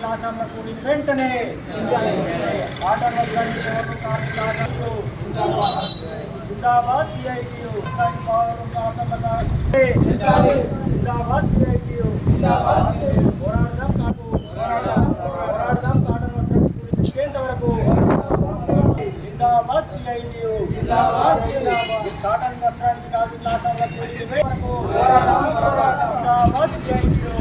కార్మికుల ఆసాంల కూలీని వెంటనే ఆటల కార్మికులు జిందాబాద్ సిఐటియు జిందాబాద్ సిఐటియు పోరాడదాం కాటన్ వస్త్రాన్ని ఇచ్చేంత వరకు జిందాబాద్ సిఐటియు కాటన్ వస్త్రానికి కార్మికుల ఆసాంల కూలీని వరకు జిందాబాద్ సిఐటియు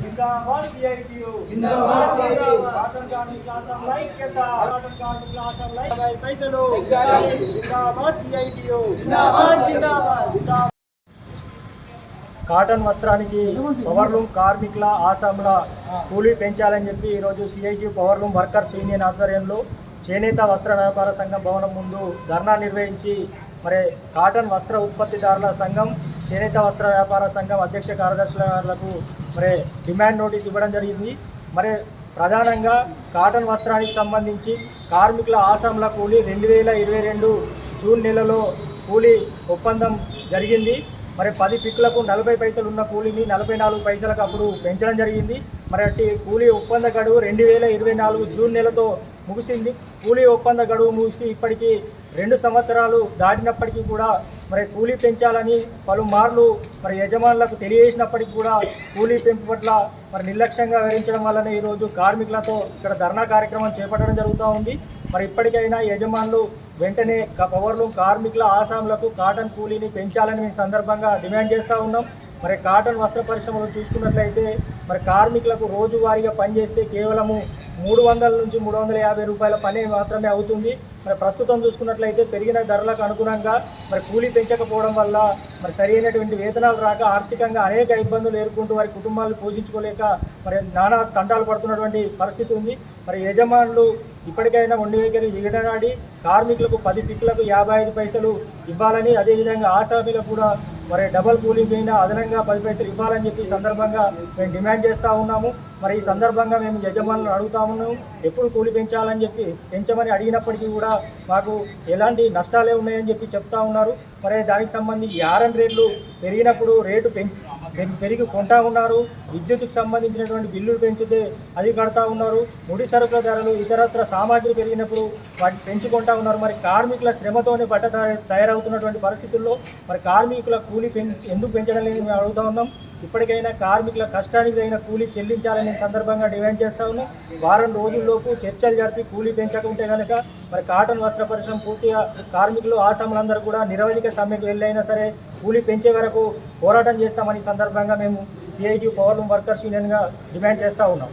జిందాబాద్ సిఐటియు కాటన్ కార్మికుల ఆసాంల ఐక్యత కాటన్ కార్మికుల ఆసాంల 50 పైసలు జిందాబాద్ సిఐటియు కాటన్ వస్త్రానికి పవర్లూమ్ కార్మికుల ఆసాంల కూలీ పెంచాలని చెప్పి ఈరోజు సిఐటియు పవర్లూమ్ వర్కర్స్ యూనియన్ ఆధ్వర్యంలో చేనేత వస్త్ర వ్యాపార సంఘం భవనం ముందు ధర్నా నిర్వహించి మరి కాటన్ వస్త్ర ఉత్పత్తిదారుల సంఘం చేనేత వస్త్ర వ్యాపార సంఘం అధ్యక్ష కార్యదర్శులకు మరి డిమాండ్ నోటీస్ ఇవ్వడం జరిగింది. మరి ప్రధానంగా కాటన్ వస్త్రానికి సంబంధించి కార్మికుల ఆసాంల కూలీ 2022 జూన్ నెలలో కూలీ ఒప్పందం జరిగింది. మరి 10 పిక్కులకు 40 పైసలు ఉన్న కూలీని 44 పైసలకు అప్పుడు పెంచడం జరిగింది. మరి అట్టి కూలీ ఒప్పంద గడువు 2024 జూన్ నెలతో ముగిసింది. కూలీ ఒప్పంద గడువు ముగిసి ఇప్పటికీ 2 సంవత్సరాలు దాటినప్పటికీ కూడా మరి కూలీ పెంచాలని పలుమార్లు మరి యజమానులకు తెలియజేసినప్పటికీ కూడా కూలీ పెంపు పట్ల మరి నిర్లక్ష్యంగా వివరించడం వల్లనే ఈరోజు కార్మికులతో ఇక్కడ ధర్నా కార్యక్రమం చేపట్టడం జరుగుతూ ఉంది. మరి ఇప్పటికైనా యజమానులు వెంటనే పవర్లూమ్ కార్మికుల ఆసాంలకు కాటన్ కూలీని పెంచాలని మేము సందర్భంగా డిమాండ్ చేస్తూ ఉన్నాం. మరి కాటన్ వస్త్ర పరిశ్రమలు చూసుకున్నట్లయితే మరి కార్మికులకు రోజువారీగా పనిచేస్తే కేవలము 300 నుంచి 350 రూపాయల పని మాత్రమే అవుతుంది. మరి ప్రస్తుతం చూసుకున్నట్లయితే పెరిగిన ధరలకు అనుగుణంగా మరి కూలీ పెంచకపోవడం వల్ల మరి సరైనటువంటి వేతనాలు రాక ఆర్థికంగా అనేక ఇబ్బందులు ఎదుర్కొంటూ వారి కుటుంబాలను పోషించుకోలేక మరి నానా తంటాలు పడుతున్నటువంటి పరిస్థితి ఉంది. మరి యజమానులు ఇప్పటికైనా మొండి వైఖరి విడనాడి కార్మికులకు 10 పిక్కులకు 55 పైసలు ఇవ్వాలని, అదేవిధంగా ఆసామీలకు కూడా మరి డబల్ కూలీ పైన అదనంగా 10 పైసలు ఇవ్వాలని చెప్పి సందర్భంగా మేము డిమాండ్ చేస్తూ ఉన్నాము. మరి ఈ సందర్భంగా మేము యజమానులను అడుగుతా ఉన్నాము, ఎప్పుడు కూలీ పెంచాలని చెప్పి పెంచమని అడిగినప్పటికీ కూడా మాకు ఎలాంటి నష్టాలే ఉన్నాయని చెప్పి చెప్తా ఉన్నారు. మరి దానికి సంబంధించి యారన్ రేట్లు పెరిగినప్పుడు రేటు పెరిగి కొంటా ఉన్నారు. విద్యుత్తుకు సంబంధించినటువంటి బిల్లులు పెంచితే అది కడతా ఉన్నారు. ముడి సరుకుల ధరలు ఇతరత్ర సామాగ్రి పెరిగినప్పుడు వాటిని పెంచుకుంటా ఉన్నారు. మరి కార్మికుల శ్రమతోనే బట్ట తయారవుతున్నటువంటి పరిస్థితుల్లో మరి కార్మికుల కూలీ ఎందుకు పెంచడం లేదు మేము అడుగుతా ఉన్నాం. ఇప్పటికైనా కార్మికుల కష్టానికి తగిన కూలీ చెల్లించాలనే సందర్భంగా డిమాండ్ చేస్తా ఉన్నాం. వారం రోజుల్లోపు చర్చలు జరిపి కూలీ పెంచకుంటే కనుక మరి కాటన్ వస్త్ర పరిశ్రమ పూర్తిగా కార్మికులు ఆసాములందరూ కూడా నిరవధిక సమ్మెకు వెళ్ళైనా సరే కూలీ పెంచే వరకు పోరాటం చేస్తామని సందర్భంగా మేము సిఐటియు పవర్లూమ్ వర్కర్స్ యూనియన్గా డిమాండ్ చేస్తూ ఉన్నాం.